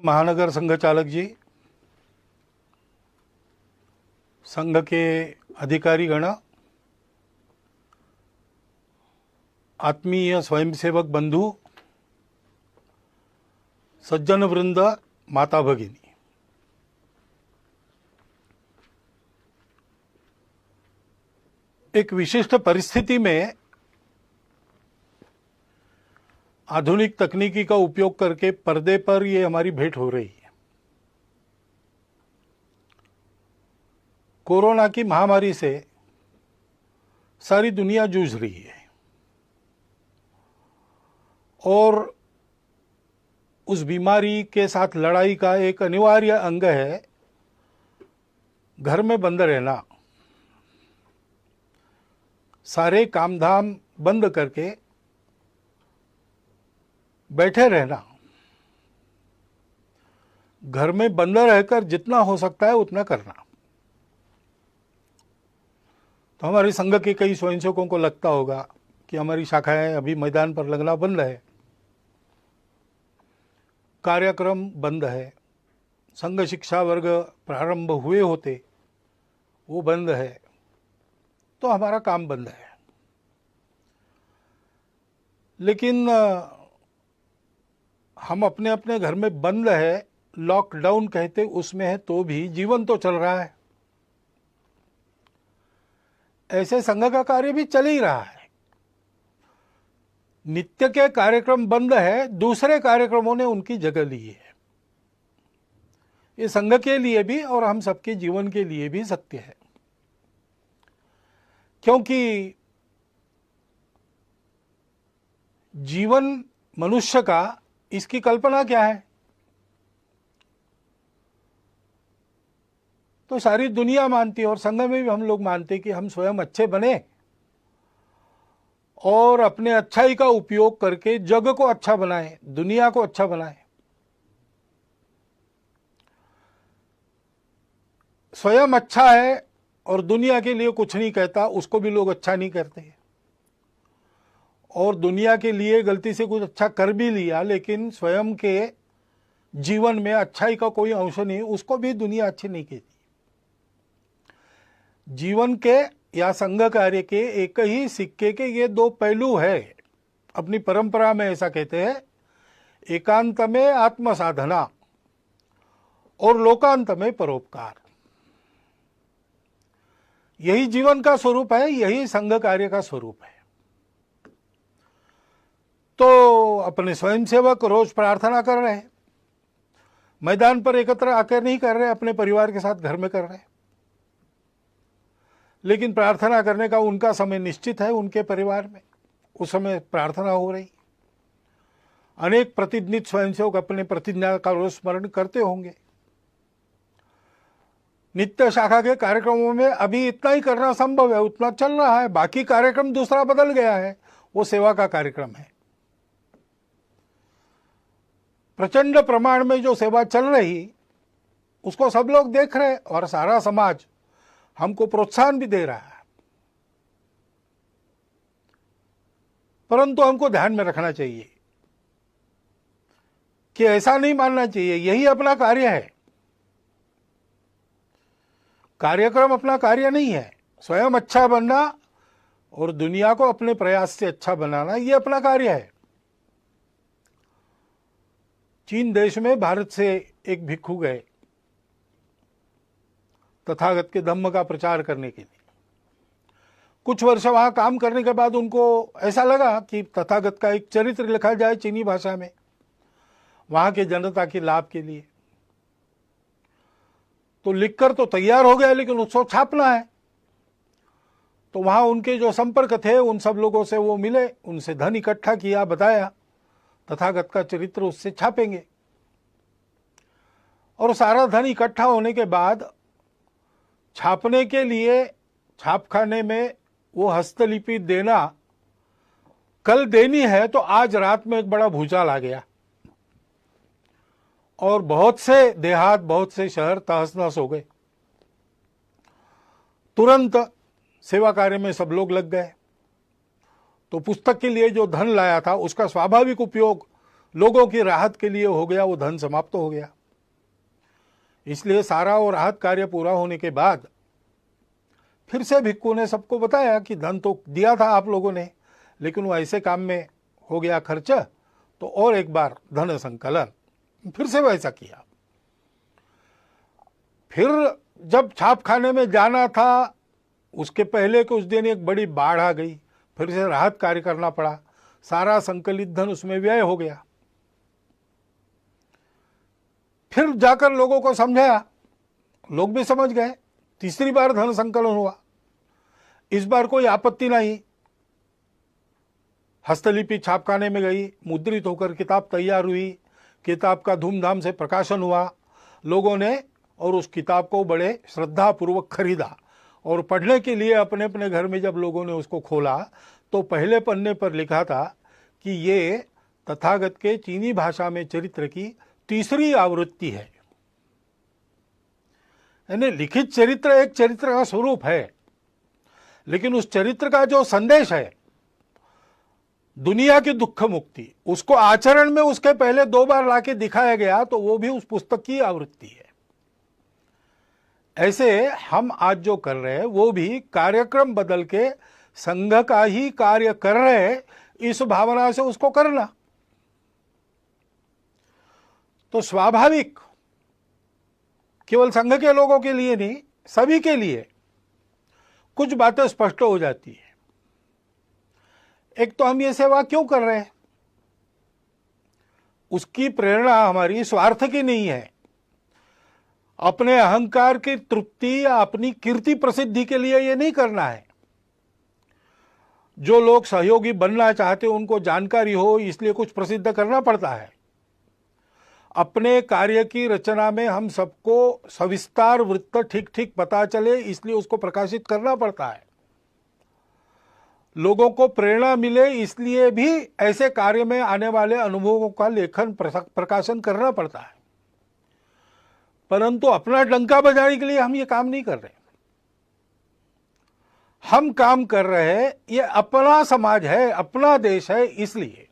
महानगर संघ चालक जी, संघ के अधिकारीगण, आत्मीय स्वयंसेवक बंधु, सज्जन वृंद, माता भगिनी, एक विशिष्ट परिस्थिति में आधुनिक तकनीकी का उपयोग करके पर्दे पर ये हमारी भेंट हो रही है। कोरोना की महामारी से सारी दुनिया जूझ रही है और उस बीमारी के साथ लड़ाई का एक अनिवार्य अंग है घर में बंद रहना, सारे कामधाम बंद करके बैठे रहना, घर में बंद रहकर जितना हो सकता है उतना करना। तो हमारे संघ के कई स्वयंसेवकों को लगता होगा कि हमारी शाखाएं अभी मैदान पर लगना बंद है, कार्यक्रम बंद है, संघ शिक्षा वर्ग प्रारंभ हुए होते वो बंद है, तो हमारा काम बंद है। लेकिन हम अपने अपने घर में बंद है, लॉकडाउन कहते उसमें है, तो भी जीवन तो चल रहा है। ऐसे संघ का कार्य भी चल ही रहा है। नित्य के कार्यक्रम बंद है, दूसरे कार्यक्रमों ने उनकी जगह ली है। ये संघ के लिए भी और हम सबके जीवन के लिए भी सत्य है, क्योंकि जीवन मनुष्य का, इसकी कल्पना क्या है? तो सारी दुनिया मानती है और संघ में भी हम लोग मानते हैं कि हम स्वयं अच्छे बने और अपने अच्छाई का उपयोग करके जग को अच्छा बनाएं, दुनिया को अच्छा बनाएं। स्वयं अच्छा है और दुनिया के लिए कुछ नहीं कहता, उसको भी लोग अच्छा नहीं करते। और दुनिया के लिए गलती से कुछ अच्छा कर भी लिया, लेकिन स्वयं के जीवन में अच्छाई का कोई अंश नहीं, उसको भी दुनिया अच्छी नहीं कहती। जीवन के या संघ कार्य के एक ही सिक्के के ये दो पहलू है। अपनी परंपरा में ऐसा कहते हैं, एकांत में आत्म साधना और लोकांत में परोपकार। यही जीवन का स्वरूप है, यही संघ कार्य का स्वरूप है। तो अपने स्वयंसेवक रोज प्रार्थना कर रहे हैं, मैदान पर एकत्र आकर नहीं कर रहे, अपने परिवार के साथ घर में कर रहे हैं। लेकिन प्रार्थना करने का उनका समय निश्चित है, उनके परिवार में उस समय प्रार्थना हो रही। अनेक प्रतिनिधित स्वयंसेवक अपने प्रतिज्ञा का स्मरण करते होंगे। नित्य शाखा के कार्यक्रमों में अभी इतना ही करना संभव है, उतना चल रहा है। बाकी कार्यक्रम दूसरा बदल गया है, वो सेवा का कार्यक्रम है। प्रचंड प्रमाण में जो सेवा चल रही उसको सब लोग देख रहे हैं और सारा समाज हमको प्रोत्साहन भी दे रहा है। परंतु हमको ध्यान में रखना चाहिए कि ऐसा नहीं मानना चाहिए यही अपना कार्य है। कार्यक्रम अपना कार्य नहीं है। स्वयं अच्छा बनना और दुनिया को अपने प्रयास से अच्छा बनाना, ये अपना कार्य है। चीन देश में भारत से एक भिक्षु गए तथागत के धम्म का प्रचार करने के लिए। कुछ वर्ष वहां काम करने के बाद उनको ऐसा लगा कि तथागत का एक चरित्र लिखा जाए चीनी भाषा में, वहां के जनता के लाभ के लिए। तो लिखकर तो तैयार हो गया, लेकिन उसको छापना है। तो वहां उनके जो संपर्क थे उन सब लोगों से वो मिले, उनसे धन इकट्ठा किया, बताया तथागत का चरित्र उससे छापेंगे। और सारा धन इकट्ठा होने के बाद छापने के लिए छापखाने में वो हस्तलिपि देना कल देनी है, तो आज रात में एक बड़ा भूचाल आ गया और बहुत से देहात, बहुत से शहर तहस नहस हो गए। तुरंत सेवा कार्य में सब लोग लग गए। तो पुस्तक के लिए जो धन लाया था उसका स्वाभाविक उपयोग लोगों की राहत के लिए हो गया, वो धन समाप्त हो गया। इसलिए सारा वो राहत कार्य पूरा होने के बाद फिर से भिक्खू ने सबको बताया कि धन तो दिया था आप लोगों ने, लेकिन वो ऐसे काम में हो गया खर्च, तो और एक बार धन संकलन। फिर से वैसा किया। फिर जब छाप खाने में जाना था, उसके पहले के उस दिन एक बड़ी बाढ़ आ गई, फिर से राहत कार्य करना पड़ा, सारा संकलित धन उसमें व्यय हो गया। फिर जाकर लोगों को समझाया, लोग भी समझ गए। तीसरी बार धन संकलन हुआ, इस बार कोई आपत्ति नहीं। हस्तलिपि छापखाने में गई, मुद्रित होकर किताब तैयार हुई, किताब का धूमधाम से प्रकाशन हुआ, लोगों ने और उस किताब को बड़े श्रद्धापूर्वक खरीदा। और पढ़ने के लिए अपने अपने घर में जब लोगों ने उसको खोला तो पहले पन्ने पर लिखा था कि ये तथागत के चीनी भाषा में चरित्र की तीसरी आवृत्ति है। यानी लिखित चरित्र एक चरित्र का स्वरूप है, लेकिन उस चरित्र का जो संदेश है, दुनिया की दुख मुक्ति, उसको आचरण में उसके पहले 2 बार लाके दिखाया गया, तो वो भी उस पुस्तक की आवृत्ति है। ऐसे हम आज जो कर रहे हैं वो भी कार्यक्रम बदल के संघ का ही कार्य कर रहे हैं, इस भावना से उसको करना। तो स्वाभाविक केवल संघ के लोगों के लिए नहीं, सभी के लिए कुछ बातें स्पष्ट हो जाती है। एक तो हम ये सेवा क्यों कर रहे हैं, उसकी प्रेरणा हमारी स्वार्थ की नहीं है, अपने अहंकार की तृप्ति या अपनी कीर्ति प्रसिद्धि के लिए ये नहीं करना है। जो लोग सहयोगी बनना चाहते हैं उनको जानकारी हो, इसलिए कुछ प्रसिद्ध करना पड़ता है। अपने कार्य की रचना में हम सबको सविस्तार वृत्त ठीक ठीक पता चले, इसलिए उसको प्रकाशित करना पड़ता है। लोगों को प्रेरणा मिले, इसलिए भी ऐसे कार्य में आने वाले अनुभवों का लेखन प्रकाशन करना पड़ता है। परंतु अपना डंका बजाने के लिए हम ये काम नहीं कर रहे। हम काम कर रहे हैं, ये अपना समाज है, अपना देश है, इसलिए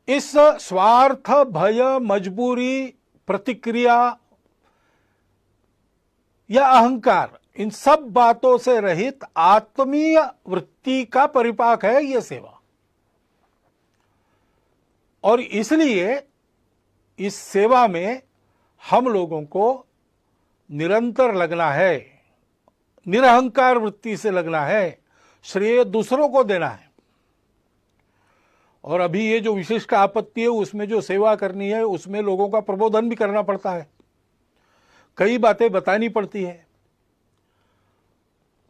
इस स्वार्थ, भय, मजबूरी, प्रतिक्रिया या अहंकार, इन सब बातों से रहित आत्मीय वृत्ति का परिपाक है यह सेवा। और इसलिए इस सेवा में हम लोगों को निरंतर लगना है, निरहंकार वृत्ति से लगना है, श्रेय दूसरों को देना है। और अभी ये जो विशिष्ट आपत्ति है, उसमें जो सेवा करनी है, उसमें लोगों का प्रबोधन भी करना पड़ता है, कई बातें बतानी पड़ती है।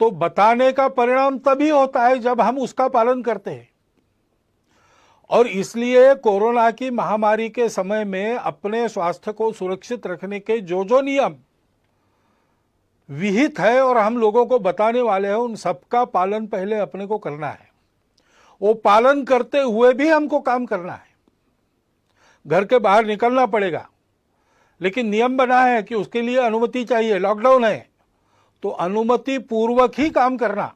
तो बताने का परिणाम तभी होता है जब हम उसका पालन करते हैं। और इसलिए कोरोना की महामारी के समय में अपने स्वास्थ्य को सुरक्षित रखने के जो जो नियम विहित है और हम लोगों को बताने वाले हैं, उन सबका पालन पहले अपने को करना है। वो पालन करते हुए भी हमको काम करना है। घर के बाहर निकलना पड़ेगा, लेकिन नियम बना है कि उसके लिए अनुमति चाहिए। लॉकडाउन है तो अनुमति पूर्वक ही काम करना,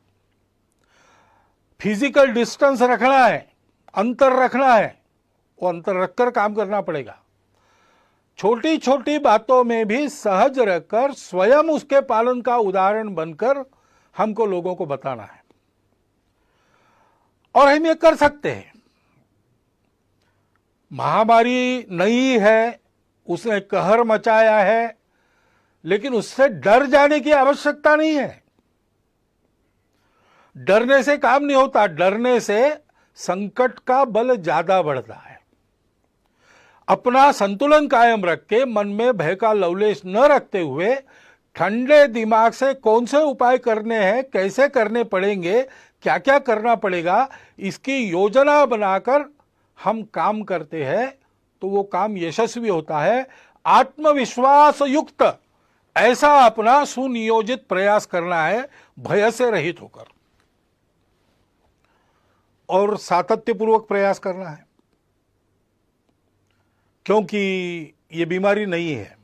फिजिकल डिस्टेंस रखना है, अंतर रखना है, वो अंतर रखकर काम करना पड़ेगा। छोटी छोटी बातों में भी सहज रहकर स्वयं उसके पालन का उदाहरण बनकर हमको लोगों को बताना है। और हम ये कर सकते हैं। महामारी नई है, उसने कहर मचाया है, लेकिन उससे डर जाने की आवश्यकता नहीं है। डरने से काम नहीं होता, डरने से संकट का बल ज्यादा बढ़ता है। अपना संतुलन कायम रख के, मन में भय का लवलेश न रखते हुए, ठंडे दिमाग से कौन से उपाय करने हैं, कैसे करने पड़ेंगे, क्या क्या करना पड़ेगा, इसकी योजना बनाकर हम काम करते हैं तो वो काम यशस्वी होता है। आत्मविश्वास युक्त ऐसा अपना सुनियोजित प्रयास करना है, भय से रहित होकर, और सातत्यपूर्वक प्रयास करना है। क्योंकि ये बीमारी नहीं है,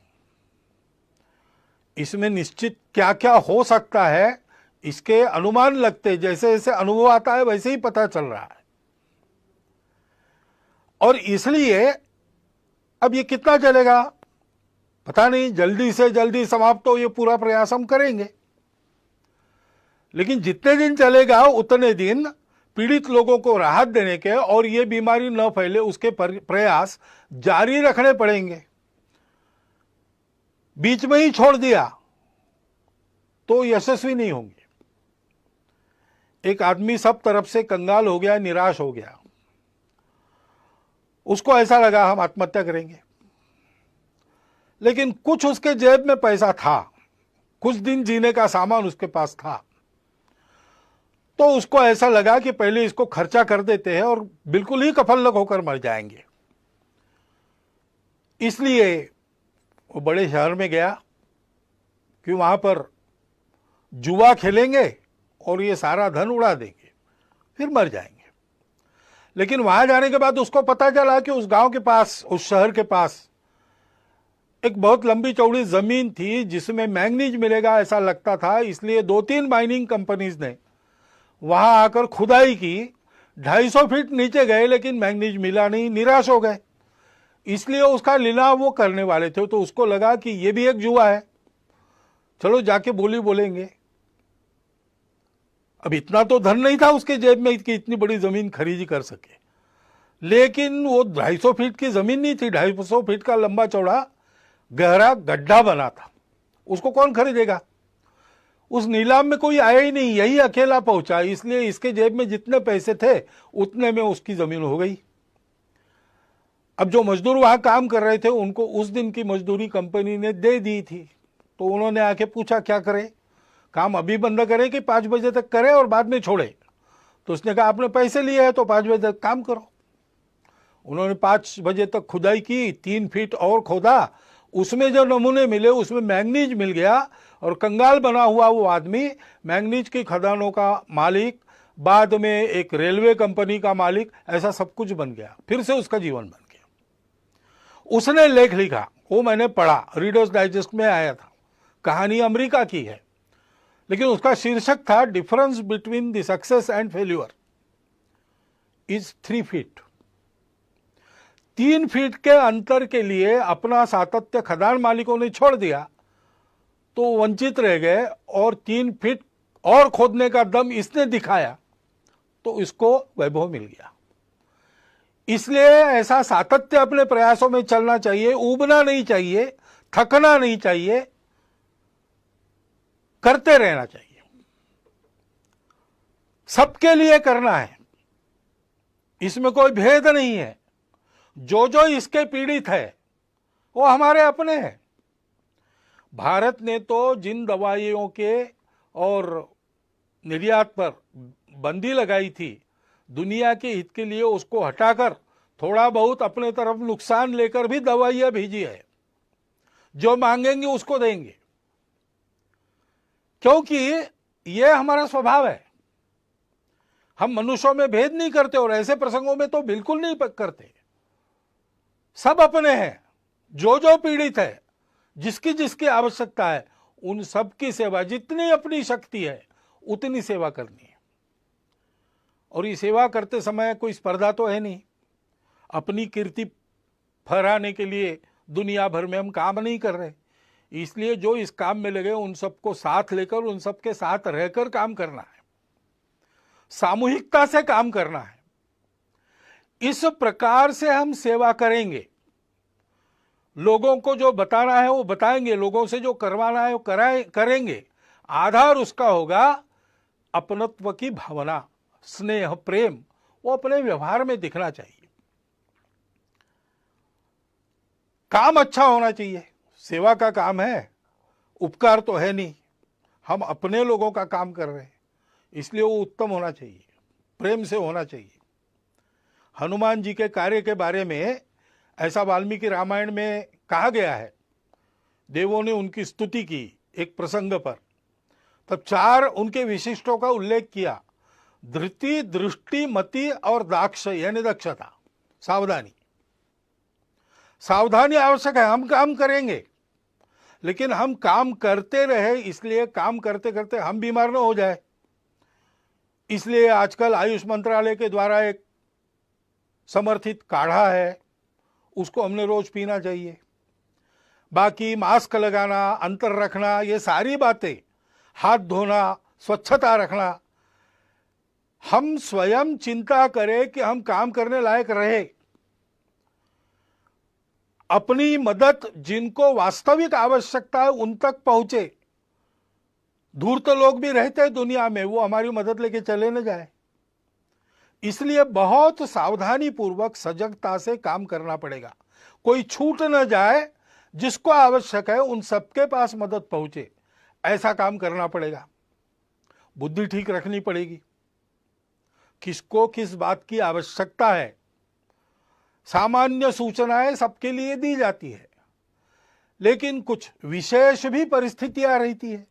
इसमें निश्चित क्या क्या हो सकता है इसके अनुमान लगते, जैसे जैसे अनुभव आता है वैसे ही पता चल रहा है। और इसलिए अब ये कितना चलेगा पता नहीं, जल्दी से जल्दी समाप्त हो ये पूरा प्रयास हम करेंगे, लेकिन जितने दिन चलेगा उतने दिन पीड़ित लोगों को राहत देने के और ये बीमारी न फैले उसके प्रयास जारी रखने पड़ेंगे। बीच में ही छोड़ दिया तो यशस्वी नहीं होंगे। एक आदमी सब तरफ से कंगाल हो गया, निराश हो गया, उसको ऐसा लगा हम आत्महत्या करेंगे, लेकिन कुछ उसके जेब में पैसा था, कुछ दिन जीने का सामान उसके पास था, तो उसको ऐसा लगा कि पहले इसको खर्चा कर देते हैं और बिल्कुल ही कफलनक होकर मर जाएंगे। इसलिए वो बड़े शहर में गया कि वहां पर जुआ खेलेंगे और ये सारा धन उड़ा देंगे, फिर मर जाएंगे। लेकिन वहां जाने के बाद उसको पता चला कि उस गांव के पास, उस शहर के पास एक बहुत लंबी चौड़ी जमीन थी जिसमें मैंगनीज मिलेगा ऐसा लगता था। इसलिए 2-3 माइनिंग कंपनीज ने वहां आकर खुदाई की, 250 फीट नीचे गए लेकिन मैंगनीज मिला नहीं, निराश हो गए। इसलिए उसका लिलाव वो करने वाले थे, तो उसको लगा कि ये भी एक जुआ है, चलो जाके बोली बोलेंगे। अब इतना तो धन नहीं था उसके जेब में कि इतनी बड़ी जमीन खरीदी कर सके, लेकिन वो 250 फीट की जमीन नहीं थी, 250 फीट का लंबा चौड़ा गहरा गड्ढा बना था, उसको कौन खरीदेगा। उस नीलाम में कोई आया ही नहीं, यही अकेला पहुंचा, इसलिए इसके जेब में जितने पैसे थे उतने में उसकी जमीन हो गई। अब जो मजदूर वहां काम कर रहे थे उनको उस दिन की मजदूरी कंपनी ने दे दी थी, तो उन्होंने आके पूछा क्या करें, काम अभी बंद करें कि 5 बजे तक करें और बाद में छोड़े। तो उसने कहा आपने पैसे लिए हैं तो 5 बजे तक काम करो। उन्होंने 5 बजे तक खुदाई की, 3 फीट और खोदा, उसमें जो नमूने मिले उसमें मैंगनीज मिल गया और कंगाल बना हुआ वो आदमी मैंगनीज की खदानों का मालिक, बाद में एक रेलवे कंपनी का मालिक, ऐसा सब कुछ बन गया। फिर से उसका जीवन बन गया। उसने लेख लिखा, वो मैंने पढ़ा, रीडर्स डाइजेस्ट में आया था, कहानी अमेरिका की है, लेकिन उसका शीर्षक था difference between the success and failure is 3 feet. 3 feet के अंतर के लिए अपना सातत्य खदान मालिकों ने छोड़ दिया तो वंचित रह गए, और 3 फीट और खोदने का दम इसने दिखाया तो इसको वैभव मिल गया। इसलिए ऐसा सातत्य अपने प्रयासों में चलना चाहिए, ऊबना नहीं चाहिए, थकना नहीं चाहिए, करते रहना चाहिए। सबके लिए करना है, इसमें कोई भेद नहीं है। जो जो इसके पीड़ित है वो हमारे अपने हैं। भारत ने तो जिन दवाइयों के और निर्यात पर बंदी लगाई थी, दुनिया के हित के लिए उसको हटाकर थोड़ा बहुत अपने तरफ नुकसान लेकर भी दवाइयां भेजी है। जो मांगेंगे उसको देंगे, क्योंकि यह हमारा स्वभाव है। हम मनुष्यों में भेद नहीं करते और ऐसे प्रसंगों में तो बिल्कुल नहीं करते। सब अपने हैं, जो जो पीड़ित है, जिसकी जिसकी आवश्यकता है, उन सब की सेवा, जितनी अपनी शक्ति है उतनी सेवा करनी है। और ये सेवा करते समय कोई स्पर्धा तो है नहीं, अपनी कीर्ति फहराने के लिए दुनिया भर में हम काम नहीं कर रहे। इसलिए जो इस काम में लगे उन सबको साथ लेकर, उन सबके साथ रहकर काम करना है, सामूहिकता से काम करना है। इस प्रकार से हम सेवा करेंगे। लोगों को जो बताना है वो बताएंगे, लोगों से जो करवाना है वो करेंगे। आधार उसका होगा अपनत्व की भावना, स्नेह, प्रेम, वो अपने व्यवहार में दिखना चाहिए। काम अच्छा होना चाहिए। सेवा का काम है, उपकार तो है नहीं, हम अपने लोगों का काम कर रहे हैं, इसलिए वो उत्तम होना चाहिए, प्रेम से होना चाहिए। हनुमान जी के कार्य के बारे में ऐसा वाल्मीकि रामायण में कहा गया है। देवों ने उनकी स्तुति की एक प्रसंग पर, तब 4 उनके विशिष्टों का उल्लेख किया। धृति, दृष्टि, मति और दाक्ष, यानी दक्षता, सावधानी। सावधानी आवश्यक है। हम काम करेंगे, लेकिन हम काम करते रहे, इसलिए काम करते करते हम बीमार न हो जाए। इसलिए आजकल आयुष मंत्रालय के द्वारा एक समर्थित काढ़ा है, उसको हमने रोज पीना चाहिए। बाकी मास्क लगाना, अंतर रखना, ये सारी बातें, हाथ धोना, स्वच्छता रखना, हम स्वयं चिंता करें कि हम काम करने लायक रहे। अपनी मदद जिनको वास्तविक आवश्यकता है उन तक पहुंचे। दूर तो लोग भी रहते हैं दुनिया में, वो हमारी मदद लेके चले न जाए। इसलिए बहुत सावधानी पूर्वक सजगता से काम करना पड़ेगा। कोई छूट न जाए, जिसको आवश्यक है उन सबके पास मदद पहुंचे, ऐसा काम करना पड़ेगा। बुद्धि ठीक रखनी पड़ेगी, किसको किस बात की आवश्यकता है। सामान्य सूचनाएं सबके लिए दी जाती है, लेकिन कुछ विशेष भी परिस्थितियां रहती है,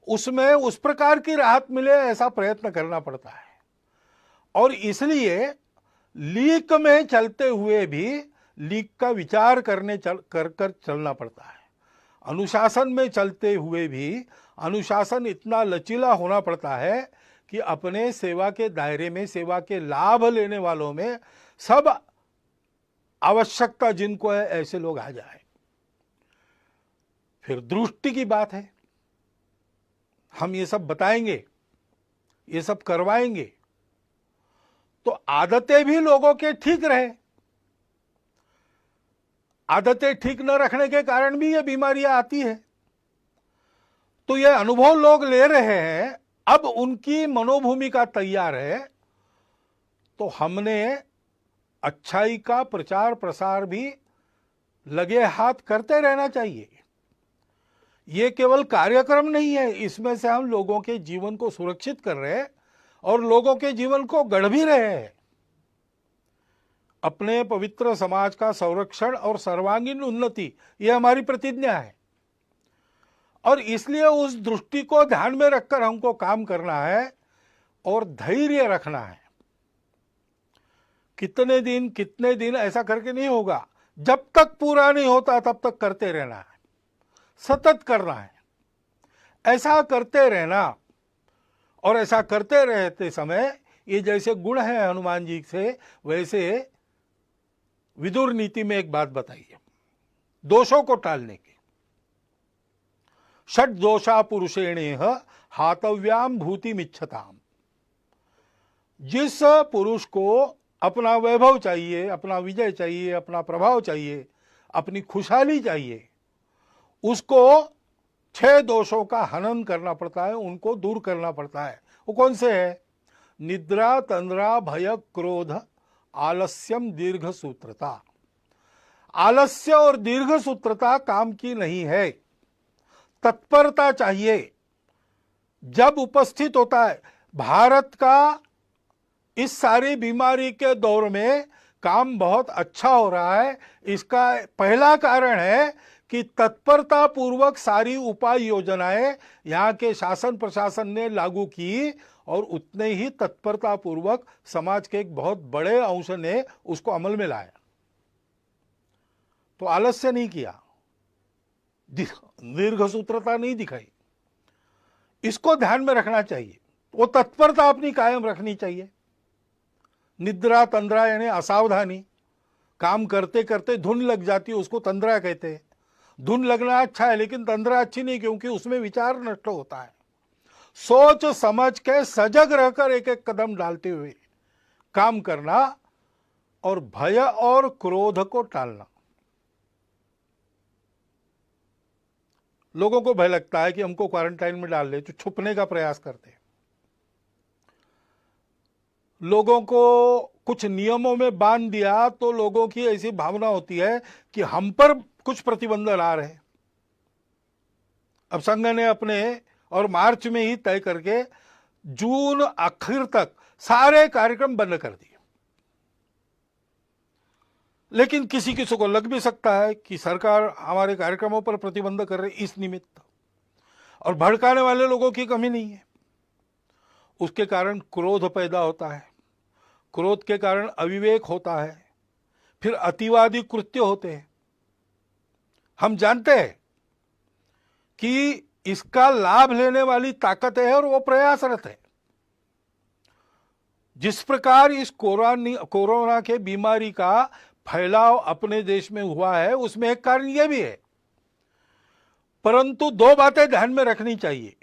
उसमें उस प्रकार की राहत मिले ऐसा प्रयत्न करना पड़ता है। और इसलिए लीक में चलते हुए भी लीक का विचार कर चलना पड़ता है। अनुशासन में चलते हुए भी अनुशासन इतना लचीला होना पड़ता है कि अपने सेवा के दायरे में, सेवा के लाभ लेने वालों में सब आवश्यकता जिनको है ऐसे लोग आ जाए। फिर दृष्टि की बात है, हम ये सब बताएंगे, ये सब करवाएंगे तो आदतें भी लोगों के ठीक रहे। आदतें ठीक न रखने के कारण भी ये बीमारियां आती है। तो ये अनुभव लोग ले रहे हैं, अब उनकी मनोभूमिका तैयार है, तो हमने अच्छाई का प्रचार प्रसार भी लगे हाथ करते रहना चाहिए। ये केवल कार्यक्रम नहीं है, इसमें से हम लोगों के जीवन को सुरक्षित कर रहे हैं और लोगों के जीवन को गढ़ भी रहे हैं। अपने पवित्र समाज का संरक्षण और सर्वांगीण उन्नति, ये हमारी प्रतिज्ञा है। और इसलिए उस दृष्टि को ध्यान में रखकर हमको काम करना है और धैर्य रखना है। कितने दिन ऐसा करके नहीं होगा, जब तक पूरा नहीं होता तब तक करते रहना है, सतत करना है। ऐसा करते रहना, और ऐसा करते रहते समय ये जैसे गुण है हनुमान जी से, वैसे विदुर नीति में एक बात बताइए दोषों को टालने की। षट दोषा पुरुषेणेह हातव्याम भूतिमिच्छताम। जिस पुरुष को अपना वैभव चाहिए, अपना विजय चाहिए, अपना प्रभाव चाहिए, अपनी खुशहाली चाहिए, उसको 6 दोषों का हनन करना पड़ता है, उनको दूर करना पड़ता है। वो कौन से है? निद्रा, तंद्रा, भय, क्रोध, आलस्यम, दीर्घ सूत्रता। आलस्य और दीर्घ सूत्रता काम की नहीं है। तत्परता चाहिए जब उपस्थित होता है। भारत का इस सारी बीमारी के दौर में काम बहुत अच्छा हो रहा है। इसका पहला कारण है कि तत्परता पूर्वक सारी उपाय योजनाएं यहाँ के शासन प्रशासन ने लागू की और उतने ही तत्परता पूर्वक समाज के एक बहुत बड़े अंश ने उसको अमल में लाया। तो आलस्य नहीं किया, दीर्घ सूत्रता नहीं दिखाई। इसको ध्यान में रखना चाहिए। वो तत्परता अपनी कायम रखनी चाहिए। निद्रा, तंद्रा यानी असावधानी, काम करते करते धुन लग जाती है, उसको तंद्रा कहते हैं। धुन लगना अच्छा है, लेकिन तंद्रा अच्छी नहीं, क्योंकि उसमें विचार नष्ट होता है। सोच समझ के सजग रहकर एक एक कदम डालते हुए काम करना और भय और क्रोध को टालना। लोगों को भय लगता है कि हमको क्वारंटाइन में डाल ले, तो छुपने का प्रयास करते हैं। लोगों को कुछ नियमों में बांध दिया तो लोगों की ऐसी भावना होती है कि हम पर कुछ प्रतिबंध ला रहे। अब संघ ने अपने और मार्च में ही तय करके जून आखिर तक सारे कार्यक्रम बंद कर दिए। लेकिन किसी किसी को लग भी सकता है कि सरकार हमारे कार्यक्रमों पर प्रतिबंध कर रही इस निमित्त, और भड़काने वाले लोगों की कमी नहीं है। उसके कारण क्रोध पैदा होता है, क्रोध के कारण अविवेक होता है, फिर अतिवादी कृत्य होते हैं। हम जानते हैं कि इसका लाभ लेने वाली ताकत है और वो प्रयासरत है। जिस प्रकार इस कोरोना के बीमारी का फैलाव अपने देश में हुआ है, उसमें एक कारण यह भी है। परंतु दो बातें ध्यान में रखनी चाहिए।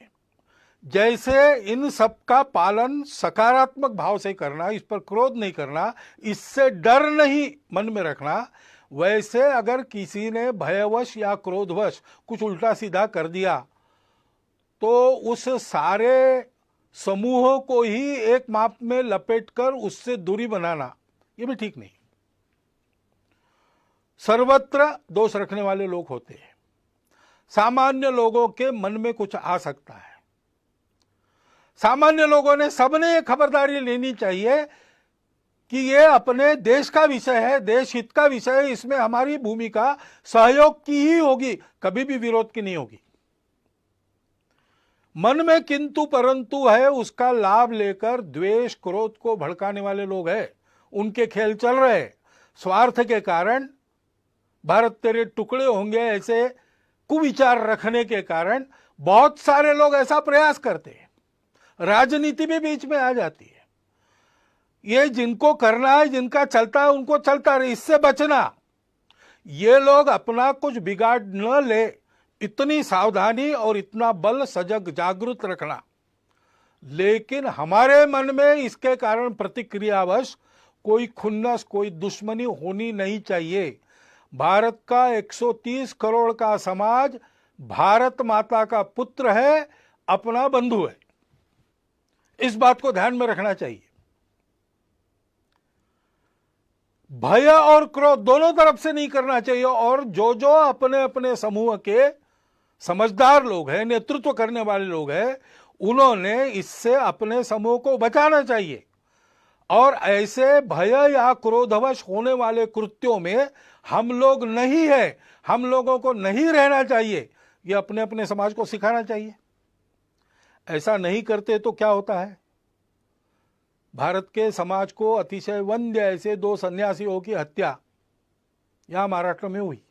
जैसे इन सब का पालन सकारात्मक भाव से करना, इस पर क्रोध नहीं करना, इससे डर नहीं मन में रखना, वैसे अगर किसी ने भयवश या क्रोधवश कुछ उल्टा सीधा कर दिया तो उस सारे समूह को ही एक माप में लपेटकर उससे दूरी बनाना, ये भी ठीक नहीं। सर्वत्र दोष रखने वाले लोग होते हैं। सामान्य लोगों के मन में कुछ आ सकता है। सामान्य लोगों ने सबने खबरदारी लेनी चाहिए कि ये अपने देश का विषय है, देश हित का विषय है, इसमें हमारी भूमिका सहयोग की ही होगी, कभी भी विरोध की नहीं होगी। मन में किंतु परंतु है, उसका लाभ लेकर द्वेष क्रोध को भड़काने वाले लोग हैं, उनके खेल चल रहे। स्वार्थ के कारण भारत तेरे टुकड़े होंगे ऐसे कुविचार रखने के कारण बहुत सारे लोग ऐसा प्रयास करते हैं। राजनीति भी बीच में आ जाती है। ये जिनको करना है, जिनका चलता है, उनको चलता रहे, इससे बचना। ये लोग अपना कुछ बिगाड़ न ले, इतनी सावधानी और इतना बल सजग जागृत रखना। लेकिन हमारे मन में इसके कारण प्रतिक्रियावश कोई खुन्नस, कोई दुश्मनी होनी नहीं चाहिए। भारत का 130 करोड़ का समाज भारत माता का पुत्र है, अपना बंधु है। इस बात को ध्यान में रखना चाहिए। भय और क्रोध दोनों तरफ से नहीं करना चाहिए। और जो जो अपने अपने समूह के समझदार लोग हैं, नेतृत्व करने वाले लोग हैं, उन्होंने इससे अपने समूह को बचाना चाहिए। और ऐसे भय या क्रोधवश होने वाले कृत्यों में हम लोग नहीं है, हम लोगों को नहीं रहना चाहिए, ये अपने अपने समाज को सिखाना चाहिए। ऐसा नहीं करते तो क्या होता है? भारत के समाज को अतिशय वंद्य ऐसे 2 सन्यासियों की हत्या यहां महाराष्ट्र में हुई।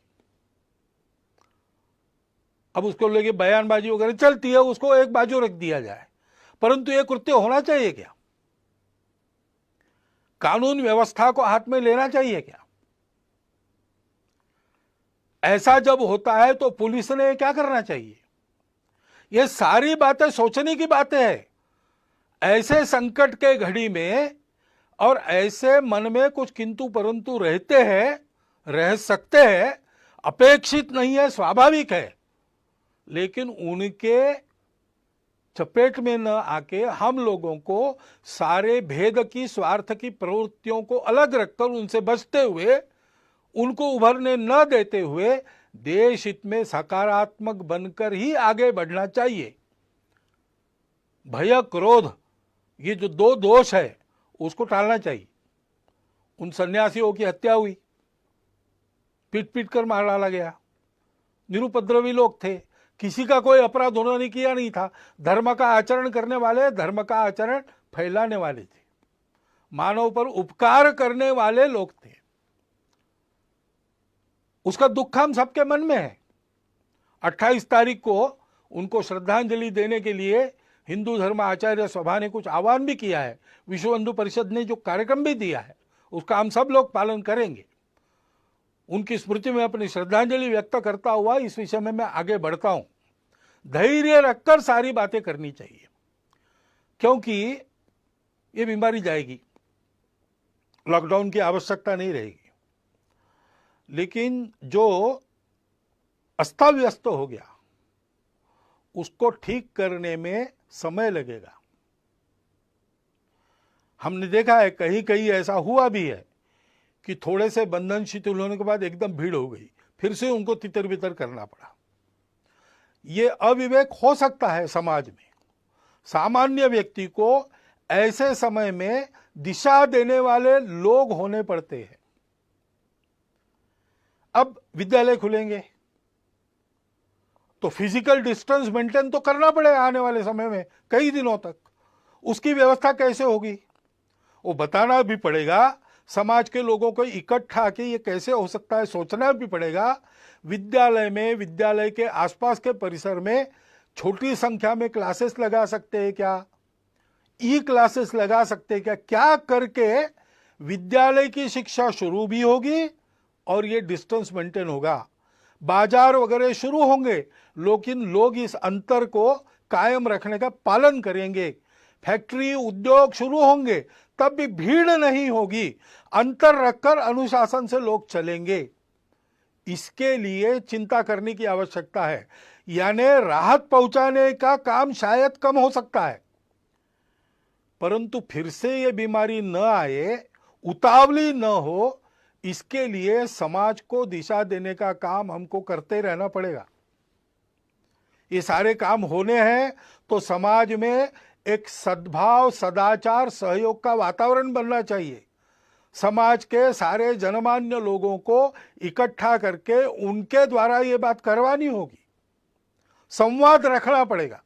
अब उसको लेके बयानबाजी वगैरह चलती है, उसको एक बाजू रख दिया जाए, परंतु यह कृत्य होना चाहिए क्या? कानून व्यवस्था को हाथ में लेना चाहिए क्या? ऐसा जब होता है तो पुलिस ने क्या करना चाहिए? ये सारी बातें सोचने की बातें हैं। ऐसे संकट के घड़ी में और ऐसे मन में कुछ किंतु परंतु रहते हैं, रह सकते हैं, अपेक्षित नहीं है, स्वाभाविक है। लेकिन उनके चपेट में न आके हम लोगों को सारे भेद की, स्वार्थ की प्रवृत्तियों को अलग रखकर उनसे बचते हुए, उनको उभरने न देते हुए देश हित में सकारात्मक बनकर ही आगे बढ़ना चाहिए। भय क्रोध, ये जो 2 दोष है, उसको टालना चाहिए। उन सन्यासियों की हत्या हुई, पीट पीट कर मार डाला गया। निरुपद्रवी लोग थे, किसी का कोई अपराध उन्होंने किया नहीं था। धर्म का आचरण करने वाले, धर्म का आचरण फैलाने वाले थे, मानव पर उपकार करने वाले लोग थे। उसका दुख हम सबके मन में है। 28 तारीख को उनको श्रद्धांजलि देने के लिए हिंदू धर्म आचार्य सभा ने कुछ आह्वान भी किया है। विश्व हिंदू परिषद ने जो कार्यक्रम भी दिया है, उसका हम सब लोग पालन करेंगे। उनकी स्मृति में अपनी श्रद्धांजलि व्यक्त करता हुआ इस विषय में मैं आगे बढ़ता हूं। धैर्य रखकर सारी बातें करनी चाहिए, क्योंकि ये बीमारी जाएगी, लॉकडाउन की आवश्यकता नहीं रहेगी। लेकिन जो अस्ताव्यस्त हो गया, उसको ठीक करने में समय लगेगा। हमने देखा है कहीं कहीं ऐसा हुआ भी है कि थोड़े से बंधन शिथिल होने के बाद एकदम भीड़ हो गई, फिर से उनको तितर बितर करना पड़ा। ये अविवेक हो सकता है समाज में। सामान्य व्यक्ति को ऐसे समय में दिशा देने वाले लोग होने पड़ते हैं। अब विद्यालय खुलेंगे तो फिजिकल डिस्टेंस मेंटेन तो करना पड़ेगा आने वाले समय में कई दिनों तक। उसकी व्यवस्था कैसे होगी वो बताना भी पड़ेगा। समाज के लोगों को इकट्ठा के ये कैसे हो सकता है सोचना भी पड़ेगा। विद्यालय में, विद्यालय के आसपास के परिसर में छोटी संख्या में क्लासेस लगा सकते हैं क्या? ई क्लासेस लगा सकते हैं क्या करके विद्यालय की शिक्षा शुरू भी होगी और ये डिस्टेंस मेंटेन होगा। बाजार वगैरह शुरू होंगे लेकिन लोग इस अंतर को कायम रखने का पालन करेंगे। फैक्ट्री उद्योग शुरू होंगे तब भी भीड़ नहीं होगी, अंतर रखकर अनुशासन से लोग चलेंगे। इसके लिए चिंता करने की आवश्यकता है। यानी राहत पहुंचाने का काम शायद कम हो सकता है, परंतु फिर से ये बीमारी न आए, उतावली न हो, इसके लिए समाज को दिशा देने का काम हमको करते रहना पड़ेगा। ये सारे काम होने हैं तो समाज में एक सद्भाव, सदाचार, सहयोग का वातावरण बनना चाहिए। समाज के सारे जनमान्य लोगों को इकट्ठा करके उनके द्वारा ये बात करवानी होगी, संवाद रखना पड़ेगा।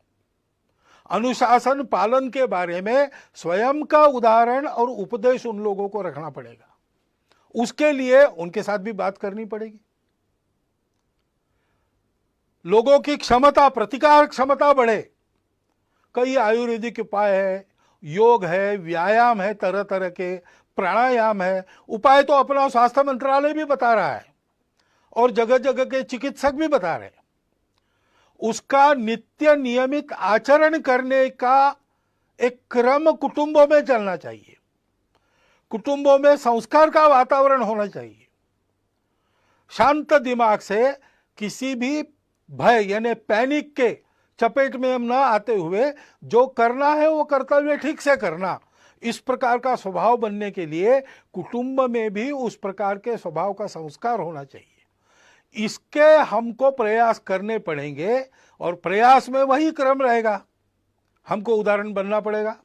अनुशासन पालन के बारे में स्वयं का उदाहरण और उपदेश उन लोगों को रखना पड़ेगा। उसके लिए उनके साथ भी बात करनी पड़ेगी। लोगों की क्षमता, प्रतिकार क्षमता बढ़े। कई आयुर्वेदिक उपाय है, योग है, व्यायाम है, तरह तरह के प्राणायाम है। उपाय तो अपना स्वास्थ्य मंत्रालय भी बता रहा है और जगह जगह के चिकित्सक भी बता रहे हैं। उसका नित्य नियमित आचरण करने का एक क्रम कुटुंबों में चलना चाहिए। कुटुंबों में संस्कार का वातावरण होना चाहिए। शांत दिमाग से किसी भी भय यानी पैनिक के चपेट में हम न आते हुए जो करना है वो कर्तव्य ठीक से करना, इस प्रकार का स्वभाव बनने के लिए कुटुंब में भी उस प्रकार के स्वभाव का संस्कार होना चाहिए। इसके हमको प्रयास करने पड़ेंगे और प्रयास में वही क्रम रहेगा। हमको उदाहरण बनना पड़ेगा,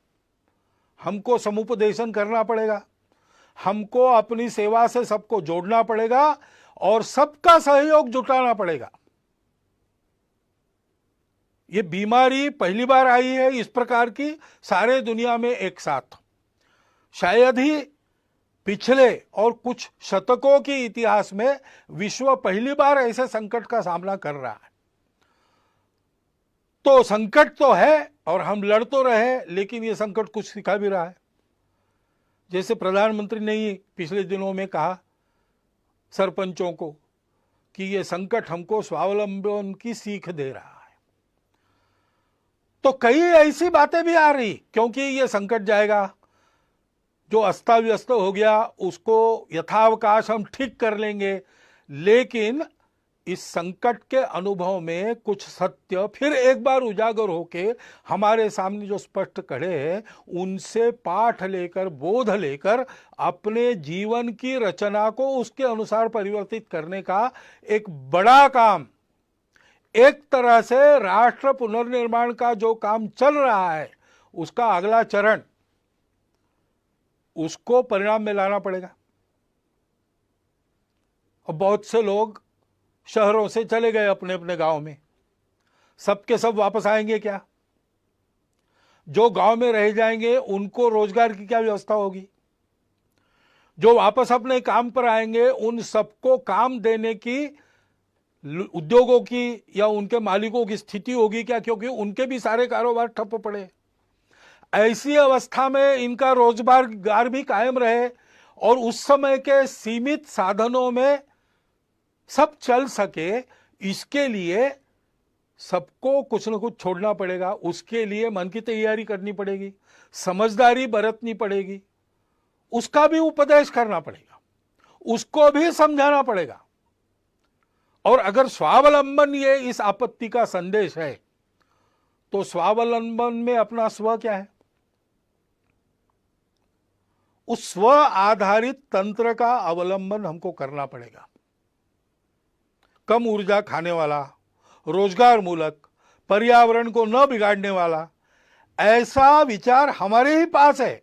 हमको समुपदेशन करना पड़ेगा, हमको अपनी सेवा से सबको जोड़ना पड़ेगा और सबका सहयोग जुटाना पड़ेगा। ये बीमारी पहली बार आई है इस प्रकार की सारे दुनिया में एक साथ। शायद ही पिछले और कुछ शतकों के इतिहास में विश्व पहली बार ऐसे संकट का सामना कर रहा है। तो संकट तो है और हम लड़ तो रहे, लेकिन ये संकट कुछ सिखा भी रहा है। जैसे प्रधानमंत्री ने ही पिछले दिनों में कहा सरपंचों को कि ये संकट हमको स्वावलंबन की सीख दे रहा है। तो कई ऐसी बातें भी आ रही, क्योंकि ये संकट जाएगा, जो अस्ता व्यस्त हो गया उसको यथावकाश हम ठीक कर लेंगे, लेकिन इस संकट के अनुभव में कुछ सत्य फिर एक बार उजागर होके हमारे सामने जो स्पष्ट खड़े हैं, उनसे पाठ लेकर, बोध लेकर अपने जीवन की रचना को उसके अनुसार परिवर्तित करने का एक बड़ा काम, एक तरह से राष्ट्र पुनर्निर्माण का जो काम चल रहा है उसका अगला चरण, उसको परिणाम में लाना पड़ेगा। और बहुत से लोग शहरों से चले गए अपने अपने गांव में, सबके सब वापस आएंगे क्या? जो गांव में रह जाएंगे उनको रोजगार की क्या व्यवस्था होगी? जो वापस अपने काम पर आएंगे उन सबको काम देने की उद्योगों की या उनके मालिकों की स्थिति होगी क्या? क्योंकि उनके भी सारे कारोबार ठप पड़े। ऐसी अवस्था में इनका रोजगार भी कायम रहे और उस समय के सीमित साधनों में सब चल सके, इसके लिए सबको कुछ न कुछ छोड़ना पड़ेगा। उसके लिए मन की तैयारी करनी पड़ेगी, समझदारी बरतनी पड़ेगी, उसका भी उपदेश करना पड़ेगा, उसको भी समझाना पड़ेगा। और अगर स्वावलंबन ये इस आपत्ति का संदेश है, तो स्वावलंबन में अपना स्व क्या है? उस स्व आधारित तंत्र का अवलंबन हमको करना पड़ेगा। कम ऊर्जा खाने वाला, रोजगार मूलक, पर्यावरण को न बिगाड़ने वाला ऐसा विचार हमारे ही पास है।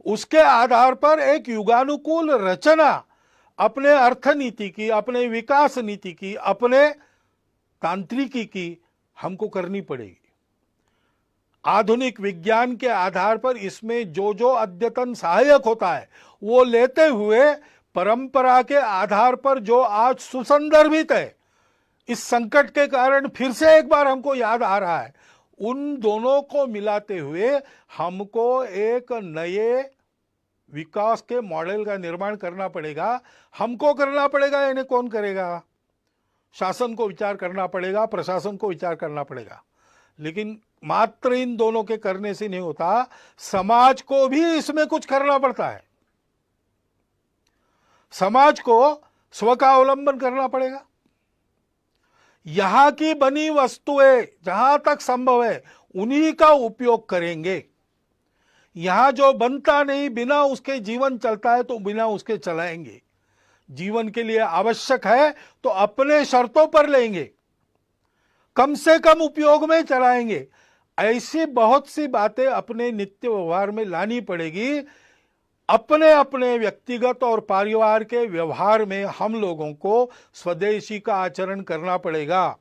उसके आधार पर एक युगानुकूल रचना अपने अर्थनीति की, अपने विकास नीति की, अपने तांत्रिकी की हमको करनी पड़ेगी। आधुनिक विज्ञान के आधार पर इसमें जो जो अद्यतन सहायक होता है वो लेते हुए परंपरा के आधार पर जो आज सुसंदर्भित है, इस संकट के कारण फिर से एक बार हमको याद आ रहा है, उन दोनों को मिलाते हुए हमको एक नए विकास के मॉडल का निर्माण करना पड़ेगा। हमको करना पड़ेगा, यानी कौन करेगा? शासन को विचार करना पड़ेगा, प्रशासन को विचार करना पड़ेगा। लेकिन मात्र इन दोनों के करने से नहीं होता, समाज को भी इसमें कुछ करना पड़ता है। समाज को स्व का अवलंबन करना पड़ेगा। यहां की बनी वस्तुएं जहां तक संभव है उन्हीं का उपयोग करेंगे। यहां जो बनता नहीं, बिना उसके जीवन चलता है तो बिना उसके चलाएंगे। जीवन के लिए आवश्यक है तो अपने शर्तों पर लेंगे, कम से कम उपयोग में चलाएंगे। ऐसी बहुत सी बातें अपने नित्य व्यवहार में लानी पड़ेगी। अपने अपने व्यक्तिगत और परिवार के व्यवहार में हम लोगों को स्वदेशी का आचरण करना पड़ेगा।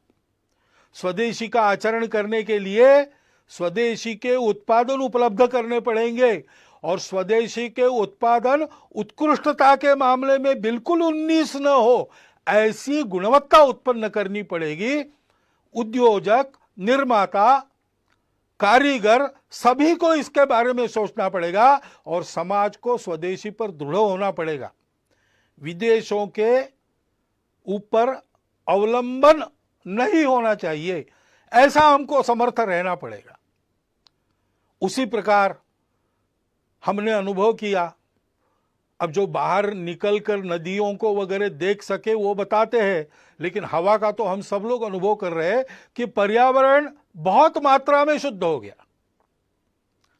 स्वदेशी का आचरण करने के लिए स्वदेशी के उत्पादन उपलब्ध करने पड़ेंगे, और स्वदेशी के उत्पादन उत्कृष्टता के मामले में बिल्कुल 19 न हो, ऐसी गुणवत्ता उत्पन्न करनी पड़ेगी। उद्योजक, निर्माता, कारीगर सभी को इसके बारे में सोचना पड़ेगा और समाज को स्वदेशी पर दृढ़ होना पड़ेगा। विदेशों के ऊपर अवलंबन नहीं होना चाहिए, ऐसा हमको समर्थ रहना पड़ेगा। उसी प्रकार हमने अनुभव किया। अब जो बाहर निकलकर नदियों को वगैरह देख सके वो बताते हैं, लेकिन हवा का तो हम सब लोग अनुभव कर रहे हैं कि पर्यावरण बहुत मात्रा में शुद्ध हो गया।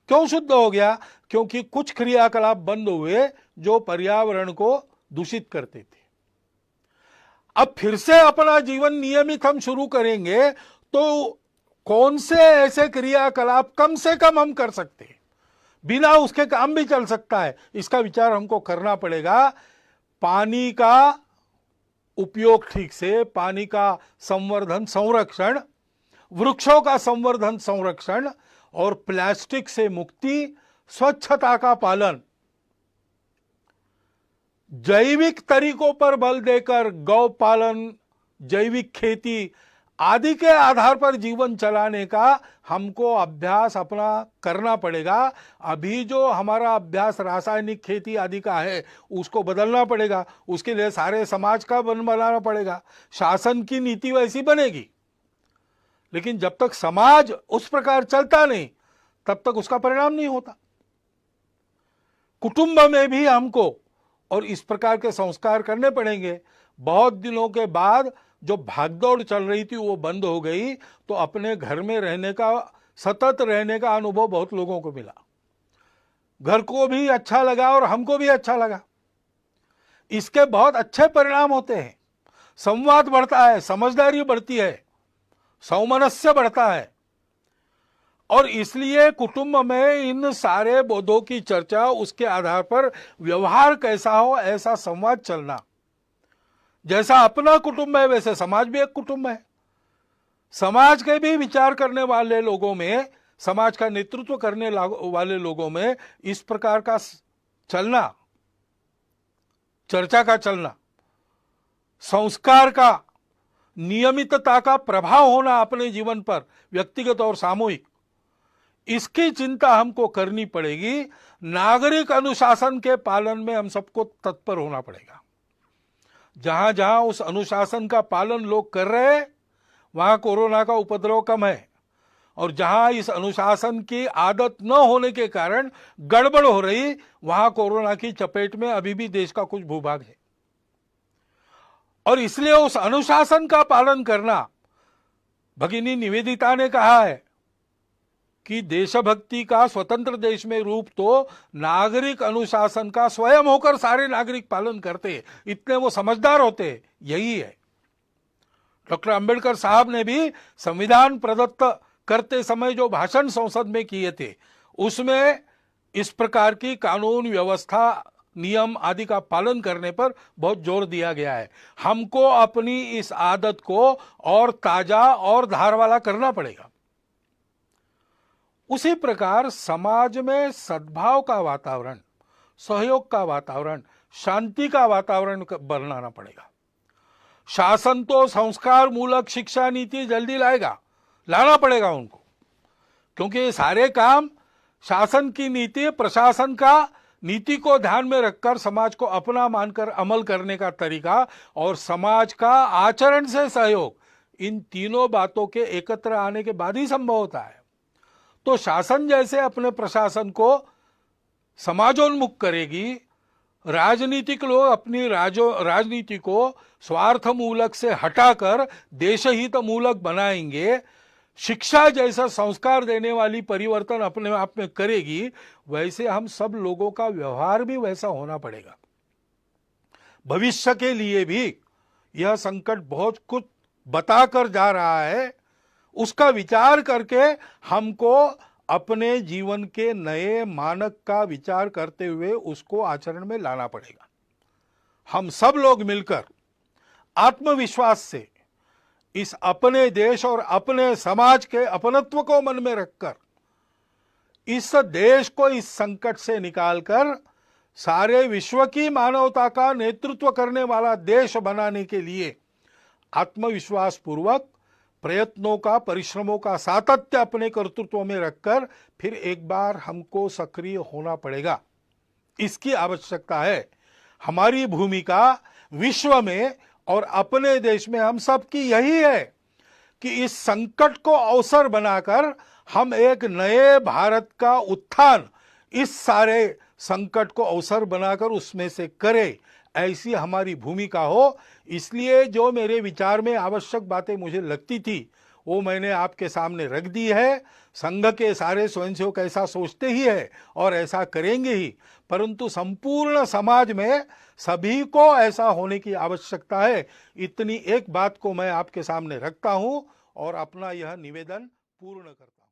क्यों शुद्ध हो गया? क्योंकि कुछ क्रियाकलाप बंद हुए जो पर्यावरण को दूषित करते थे। अब फिर से अपना जीवन नियमित हम शुरू करेंगे तो कौन से ऐसे क्रियाकलाप कम से कम हम कर सकते हैं, बिना उसके काम भी चल सकता है, इसका विचार हमको करना पड़ेगा। पानी का उपयोग ठीक से, पानी का संवर्धन संरक्षण, वृक्षों का संवर्धन संरक्षण और प्लास्टिक से मुक्ति, स्वच्छता का पालन, जैविक तरीकों पर बल देकर गौ पालन, जैविक खेती आदि के आधार पर जीवन चलाने का हमको अभ्यास अपना करना पड़ेगा। अभी जो हमारा अभ्यास रासायनिक खेती आदि का है उसको बदलना पड़ेगा। उसके लिए सारे समाज का बनाना पड़ेगा। शासन की नीति वैसी बनेगी, लेकिन जब तक समाज उस प्रकार चलता नहीं तब तक उसका परिणाम नहीं होता। कुटुंब में भी हमको और इस प्रकार के संस्कार करने पड़ेंगे। बहुत दिनों के बाद जो भागदौड़ चल रही थी वो बंद हो गई, तो अपने घर में रहने का, सतत रहने का अनुभव बहुत लोगों को मिला। घर को भी अच्छा लगा और हमको भी अच्छा लगा। इसके बहुत अच्छे परिणाम होते हैं। संवाद बढ़ता है, समझदारी बढ़ती है, सौमनस्य बढ़ता है, और इसलिए कुटुंब में इन सारे बोधों की चर्चा, उसके आधार पर व्यवहार कैसा हो ऐसा संवाद चलना। जैसा अपना कुटुंब है वैसे समाज भी एक कुटुंब है। समाज के भी विचार करने वाले लोगों में, समाज का नेतृत्व करने वाले लोगों में इस प्रकार का चलना, चर्चा का चलना, संस्कार का, नियमितता का प्रभाव होना अपने जीवन पर, व्यक्तिगत और सामूहिक, इसकी चिंता हमको करनी पड़ेगी। नागरिक अनुशासन के पालन में हम सबको तत्पर होना पड़ेगा। जहां जहां उस अनुशासन का पालन लोग कर रहे हैं वहां कोरोना का उपद्रव कम है, और जहां इस अनुशासन की आदत न होने के कारण गड़बड़ हो रही वहां कोरोना की चपेट में अभी भी देश का कुछ भूभाग है। और इसलिए उस अनुशासन का पालन करना, भगिनी निवेदिता ने कहा है कि देशभक्ति का स्वतंत्र देश में रूप तो नागरिक अनुशासन का स्वयं होकर सारे नागरिक पालन करते, इतने वो समझदार होते, यही है। डॉक्टर अंबेडकर साहब ने भी संविधान प्रदत्त करते समय जो भाषण संसद में किए थे उसमें इस प्रकार की कानून व्यवस्था, नियम आदि का पालन करने पर बहुत जोर दिया गया है। हमको अपनी इस आदत को और ताजा और धार वाला करना पड़ेगा। उसी प्रकार समाज में सद्भाव का वातावरण, सहयोग का वातावरण, शांति का वातावरण बनाना पड़ेगा। शासन तो संस्कार मूलक शिक्षा नीति जल्दी लाएगा, लाना पड़ेगा उनको, क्योंकि ये सारे काम शासन की नीति, प्रशासन का नीति को ध्यान में रखकर समाज को अपना मानकर अमल करने का तरीका और समाज का आचरण से सहयोग, इन तीनों बातों के एकत्र आने के बाद ही संभव होता है। तो शासन जैसे अपने प्रशासन को समाजोन्मुख करेगी, राजनीतिक लोग अपनी राजनीति को स्वार्थ मूलक से हटाकर देशहित मूलक बनाएंगे, शिक्षा जैसा संस्कार देने वाली परिवर्तन अपने आप में करेगी, वैसे हम सब लोगों का व्यवहार भी वैसा होना पड़ेगा। भविष्य के लिए भी यह संकट बहुत कुछ बताकर जा रहा है, उसका विचार करके हमको अपने जीवन के नए मानक का विचार करते हुए उसको आचरण में लाना पड़ेगा। हम सब लोग मिलकर आत्मविश्वास से इस अपने देश और अपने समाज के अपनत्व को मन में रखकर इस देश को इस संकट से निकालकर सारे विश्व की मानवता का नेतृत्व करने वाला देश बनाने के लिए आत्मविश्वास पूर्वक प्रयत्नों का, परिश्रमों का सातत्य अपने कर्तृत्व में रखकर फिर एक बार हमको सक्रिय होना पड़ेगा। इसकी आवश्यकता है। हमारी भूमिका विश्व में और अपने देश में हम सब की यही है कि इस संकट को अवसर बनाकर हम एक नए भारत का उत्थान इस सारे संकट को अवसर बनाकर उसमें से करें, ऐसी हमारी भूमिका हो। इसलिए जो मेरे विचार में आवश्यक बातें मुझे लगती थी वो मैंने आपके सामने रख दी है। संघ के सारे स्वयंसेवक ऐसा सोचते ही है और ऐसा करेंगे ही, परंतु संपूर्ण समाज में सभी को ऐसा होने की आवश्यकता है। इतनी एक बात को मैं आपके सामने रखता हूं और अपना यह निवेदन पूर्ण करता हूं।